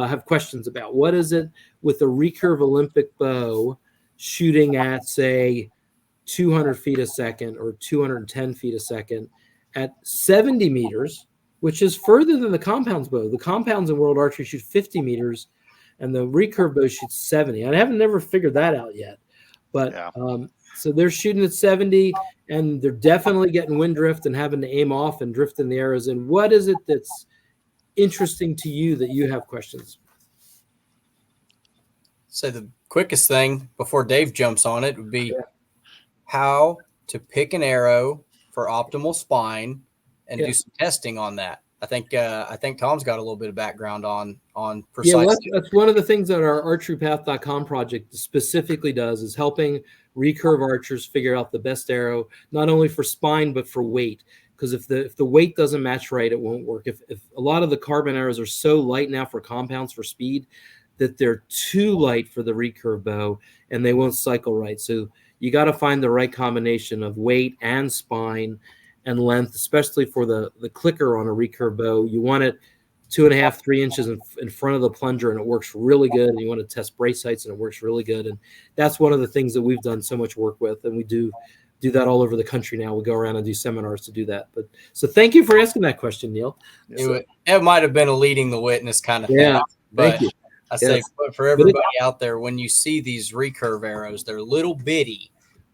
have questions about. What is it with a recurve Olympic bow shooting at, say, 200 feet a second or 210 feet a second at 70 meters, which is further than the compounds bow. The compounds in World Archery shoot 50 meters, and the recurve bow shoots 70. I haven't never figured that out yet. But so they're shooting at 70, and they're definitely getting wind drift and having to aim off and drifting the arrows in. What is it that's interesting to you that you have questions? So the quickest thing before Dave jumps on it would be how to pick an arrow for optimal spine and do some testing on that. I think Tom's got a little bit of background on precise. Yeah, well, that's one of the things that our archerypath.com project specifically does, is helping recurve archers figure out the best arrow, not only for spine but for weight. Because if the weight doesn't match right, it won't work. If a lot of the carbon arrows are so light now for compounds for speed that they're too light for the recurve bow and they won't cycle right. So you got to find the right combination of weight and spine and length, especially for the clicker on a recurve bow. You want it 2.5, 3 inches in front of the plunger, and it works really good. And you want to test brace heights, and it works really good. And that's one of the things that we've done so much work with, and we do that all over the country now. We go around and do seminars to do that. But so thank you for asking that question, Neil. It might have been a leading the witness kind of thing. But thank you. I say for everybody out there, when you see these recurve arrows, they're little bitty,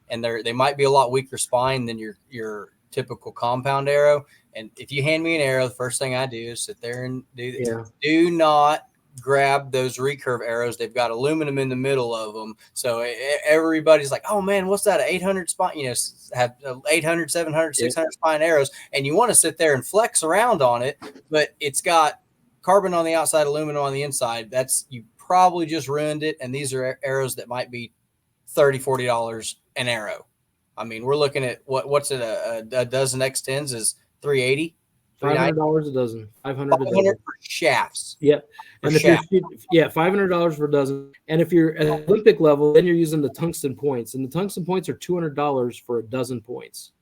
and they might be a lot weaker spine than your typical compound arrow. And if you hand me an arrow, the first thing I do is sit there and do not grab those recurve arrows. They've got aluminum in the middle of them. So everybody's like, oh man, what's that? 800 spine, have 800, 700, 600 spine arrows. And you want to sit there and flex around on it, but it's got carbon on the outside, aluminum on the inside. You probably just ruined it. And these are arrows that might be $30, $40 an arrow. I mean, we're looking at what's it? A dozen X10s is $380. $500 a dozen. $500 for shafts. Yep. And if you're $500 for a dozen. And if you're at Olympic level, then you're using the tungsten points, and the tungsten points are $200 for a dozen points.